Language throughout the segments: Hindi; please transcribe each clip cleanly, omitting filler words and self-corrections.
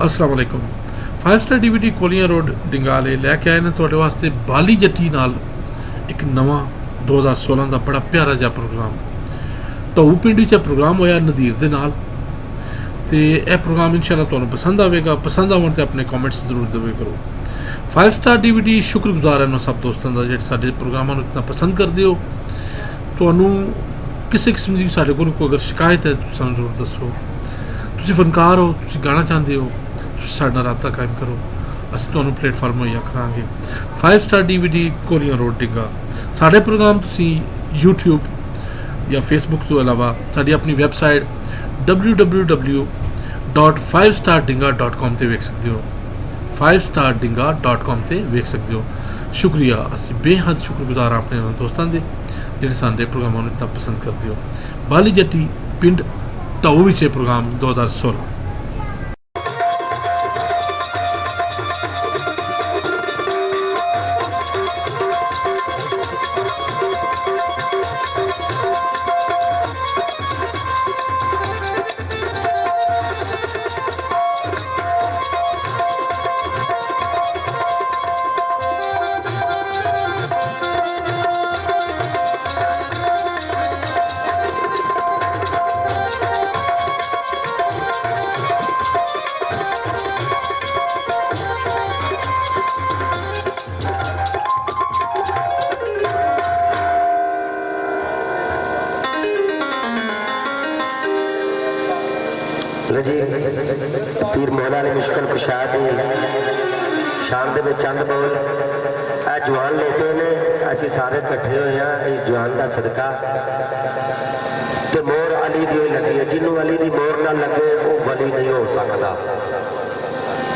अस्सलाम वालेकुम। 5 स्टार DVD कोलियां रोड डिंगाले लैके आए ने तुहाडे वास्ते बाली जट्टी नाल एक नवा 2016 का बड़ा प्यारा जिहा प्रोग्राम। ढऊ पिंड विच प्रोग्राम होया नज़ीर दे नाल ते यह प्रोग्राम इंशाअल्लाह तुहानूं पसंद आवेगा। पसंद आवन ते अपने कॉमेंट्स जरूर देवे करो। 5 स्टार DVD शुक्रगुजार है सब दोस्तों का जिहड़े साडे प्रोग्रामां नूं इतना पसंद करदे हो। तुहानूं किसी किस्म की साडे कोल कोई अगर शिकायत है तो सानूं जरूर दसो। तुसीं फनकार हो, तुसीं गाना चाहते हो, साडे नाल राबता कायम करो, असीं तुहानूं प्लेटफार्म मुहैया करांगे। 5 स्टार DVD कोलियां रोड डिंगा। साडे प्रोग्राम तुसीं यूट्यूब या फेसबुक तो अलावा साडी अपनी वैबसाइट www.5stardinga.com ते वेख सकते हो। 5stardinga.com ते वेख सकते हो। शुक्रिया, असीं बेहद शुक्रगुजार अपने दोस्तों के जिहड़े साडे प्रोग्रामां नूं इतना पसंद करते हो। बाली जट्टी पिंड ढऊ विच प्रोग्राम 2016। जी पीर मौला ने मुश्किल कुशा दी शाम के चंद बोल आ जवान लेते ने असी सारे कट्ठे हुए हैं इस जवान का सदका तो मोर अली दी लगी है। जिन्हों अली दी मोर ना लगे वो वली नहीं हो सकता।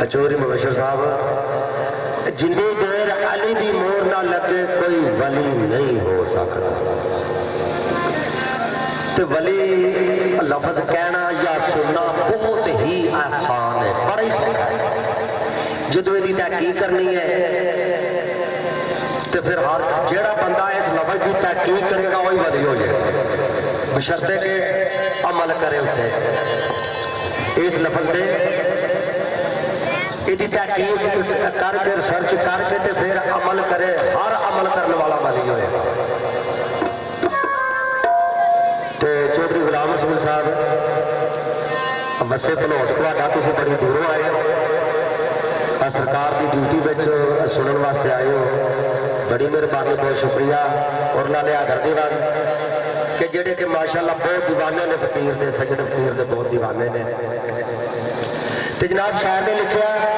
अचोरी मुबशर साहब जिन्नी देर अली दी मोर ना लगे कोई वली नहीं हो सकता। तो वली लफज कहना या सुनना बहुत ही आसान है, बड़ा ही सौखा है। जो इसकी तहकीक करनी है तो फिर हर जेड़ा बंदा इस लफज की तहकीक करेगा वही वली हो जाएगा, बशर्ते के अमल करे उत्ते इस लफज से इसकी तहकीक करके रिसर्च करके तो फिर अमल करे। हर अमल करने वाला वली होएगा। चौधरी गुलाम रसूल साहब वसे भनोट तुहाडा तुसीं बड़ी दूरों आए हो, सरकार की ड्यूटी में सुनने वास्ते आए हो, बड़ी मेहरबानी, बहुत शुक्रिया। और नाले आदर दीवान कि जेडे कि माशाअल्लाह बहुत दीवाने ने फकीर ने, सजन फकीर ने बहुत दीवाने ने। तो जनाब शायर ने लिखा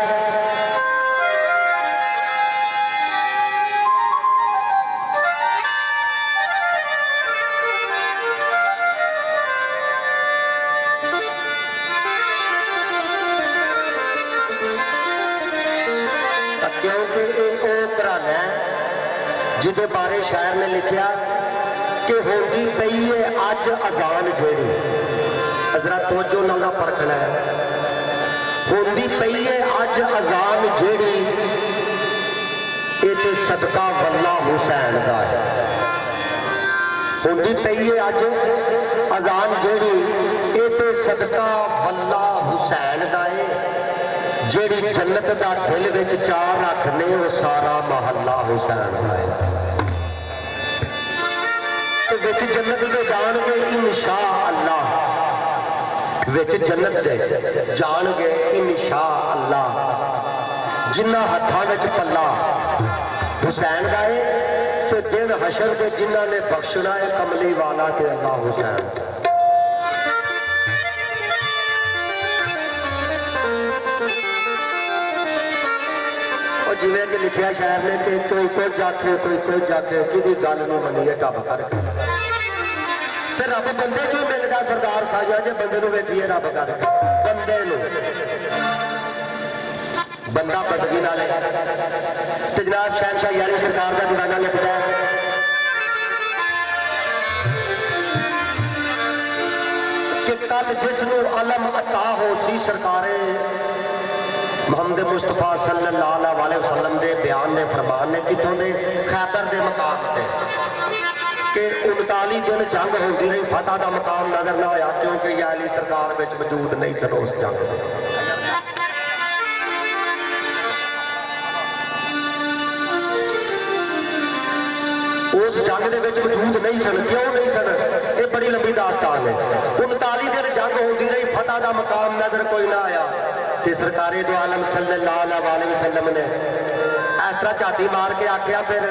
जिदे बारे शायर ने लिखा कि होंगी पई है अज अजान जेड़ी, हजरत तवज्जो नाल परखना है। होंगी पई है अज अजान जेड़ी ये ते सदका वल्ला हुसैन दा है। होंगी पई है अज अजान जेड़ी ये ते सदका वल्ला हुसैन दा है। जेड़ी जन्नत दा दिल विच चा रखने वो सारा महल्ला हुसैन दा है। विच जन्नत दे जाणगे इंशाअल्लाह, विच जन्नत दे जाणगे इंशाअल्लाह। जिन्ना हत्थां विच पल्ला हुसैन दा है ते दिन हशर दे जिन्हां ने बख्शना है कमली वाला ते अल्लाह हुसैन। जिवें कि लिखा शायर ने कि कोई कुछ आखे कोई कुछ आखे कि गल नूं मनीए टप करके ते रब बंदे चों मिलदा सरदार साजा जे बंदे नूं वेखीए रब करके बंदे नूं बंदा बदगी नाल ते जनाब शहनशाह यारी सरकार का दीवाना लिखदा है कि कल जिसनूं अलम अता हो सी सरकारे मोहम्मद मुस्तफा सल्लल्लाहु अलैहि वसल्लम के बयान ने फरमान ने कितों ने खैबर के मकाम से कि 39 दिन जंग होती रही, फतह का मकाम नजर ना आया क्योंकि अली सरकार में मौजूद नहीं सन उस जंग। जंग दे विच मौजूद नहीं सन। क्यों नहीं सन? ये बड़ी लंबी दास्तान है। 39 दिन जंग होती रही, फतह का मकाम नजर कोई ना आया। ते सरकारे दो आलम सल्लल्लाहु अलैहि वसल्लम ने इस तरह झाती मार के आख्या, फिर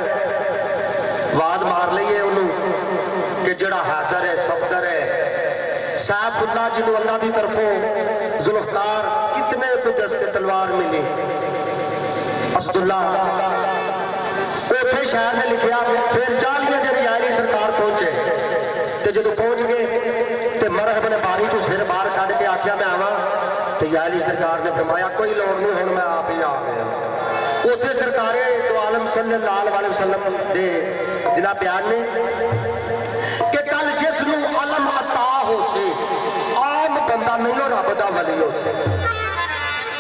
आवाज मार लईए उन्होंने कि जड़ा हैदर है, सफदर है, सैफुल्लाह जिन्हों अल्लाह की तरफों जुल्फकार कितने कुदस के तलवार मिली, असदुल्ला उथे शहर ने लिखा। फिर 40 दिन यारी सरकार पहुंचे, तो जो पहुंच गए तो मरहब ने बारी चो सिर बाहर कढ़ के आख्या मैं आवा, तो यारी सरकार ने फरमाया कोई लोड़ नहीं, हुण मैं आप ही आ गया। उथे सरकारे दो आलम सल्लल्लाहु अलैहि वसल्लम दे जिना बयान ने कि कल जिसनू अलम अता हो से आम बंदा नहीं हो, रब दा वली हो से।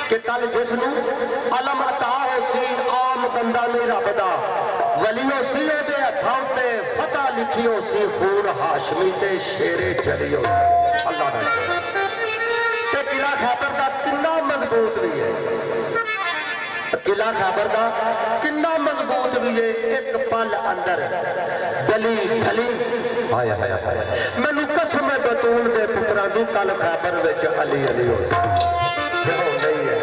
कि कल जिसनू अलम अता हो सी आम बंदा नहीं, रब दा वली हो सी। ओदे हत्थां ते फतह लिखी हो सी, खून हाशमी ते शेरे चली हो सी। अल्लाह दा ते किला खैबर दा कितना मजबूत भी है, किला खैबर का कितना मजबूत भी है। एक पल अंदर गली गली मैनू कसम है बतूल दे पुत्रां दी, कल खैबर विच अली अली हो नहीं है।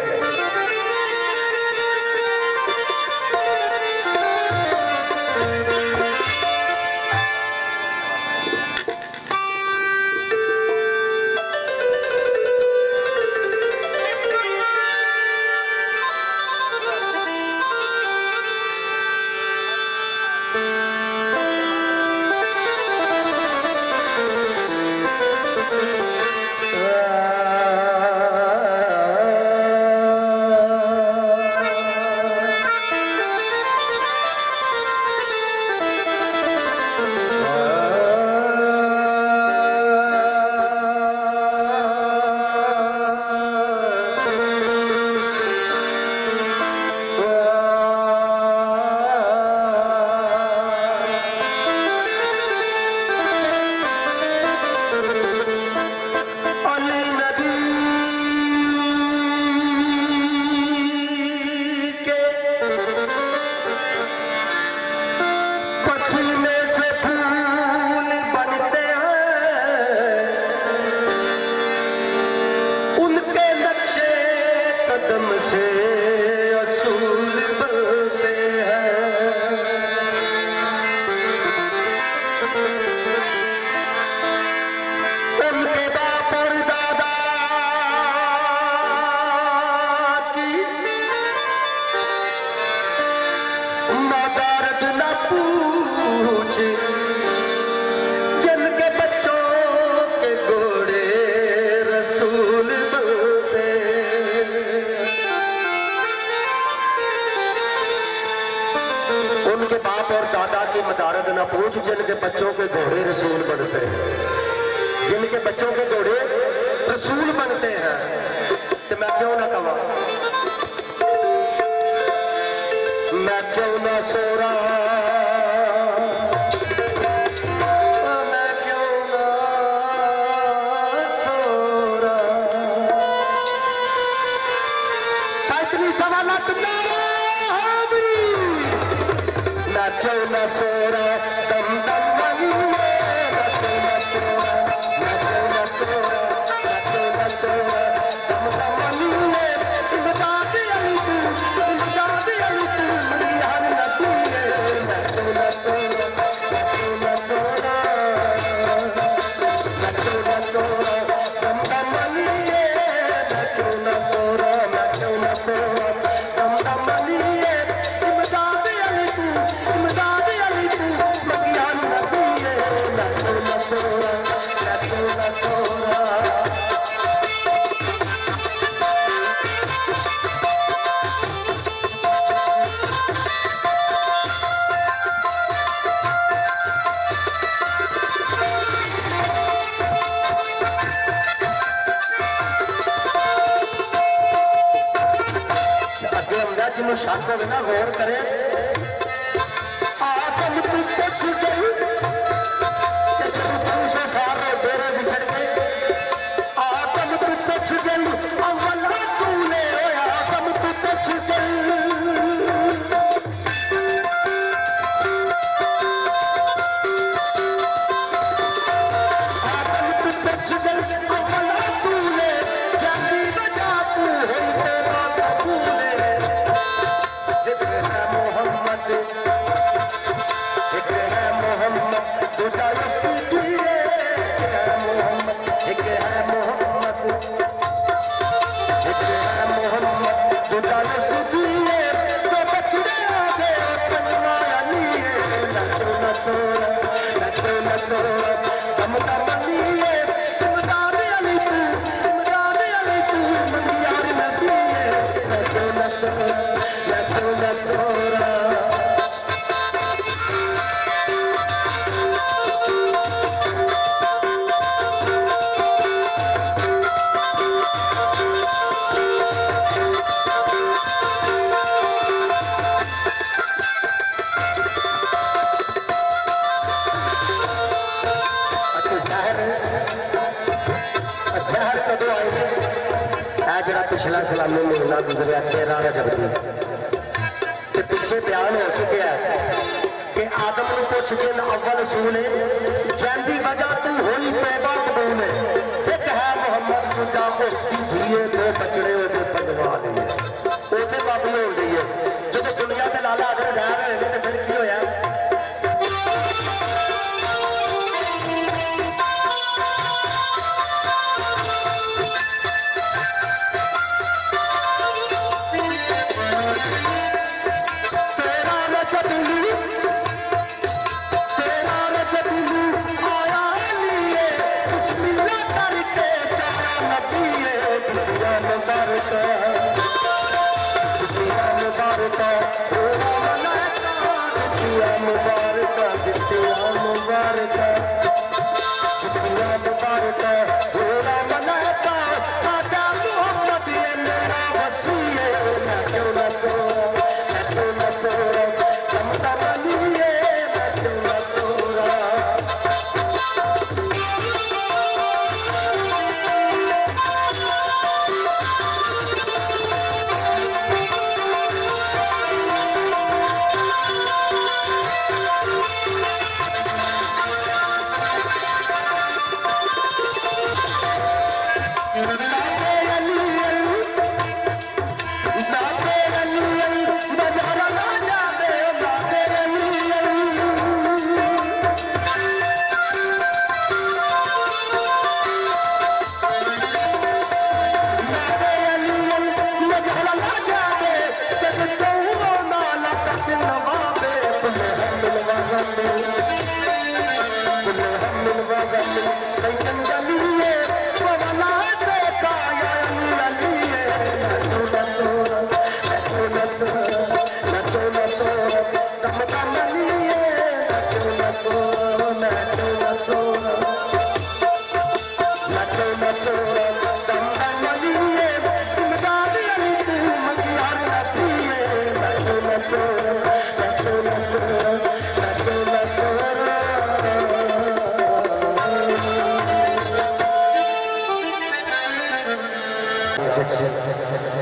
जिनके बच्चों के घोड़े रसूल बनते, उनके बाप और दादा की मदारत न पूछ, जिनके बच्चों के घोड़े रसूल बनते हैं, जिनके बच्चों के घोड़े रसूल बनते हैं। तो मैं क्यों ना कहा, मैं क्यों ना सो रहा, मैं क्यों ना सो रहा। इतनी सवालत मैं क्यों ना सो रहा, दम दम बनिए, मैं क्यों ना सो रहा, मैं क्यों ना सो रहा, मैं क्यों ना सो रहा, दम दम बनिए, इमदाद अली तू, इमदाद अली तू, मेरी हर नदिए, मैं क्यों ना सो रहा, मैं क्यों ना सो रहा, मैं क्यों ना सो रहा, दम दम बनिए, मैं क्यों ना सो रहा, मैं क्यों ना सो रहा, दम दम बनिए, इमदाद अली तू, इमदाद अली तू, मेरी हर नदिए, मैं क्यों ना सो रहा, मैं क्यों ना सो रहा। अगे आंदा जिन्होंने शक हो ना गौर करे, आदम तू पुछ गई कि जब 500 साल में डेरे बिछड़ गए, आदम तू पुछ गई अव्वल तूने, आदम तू पुछ गई मोहम्मद जो जाने तुझे तो बचने आगे पंजवाया लिए नचो हम तमलिए इमदाद अली तू मंदियार नबी नचो जहर कदों आए है जरा पिछला सलामी महीना गुजरिया 13 रजब के पीछे बयान हो चुके हैं कि आदम को पुछ के अव्वल रसूल जैंदी वजह तू होई तौबा कबूल एक है मोहम्मद दूजा उसकी धीए दो बचड़े ओदे पंजवा लिए ओदे बाबी हो गई है जो दुनिया के लाला अगर जहर होए तो फिर की होया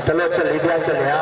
चलो चली गया चलिया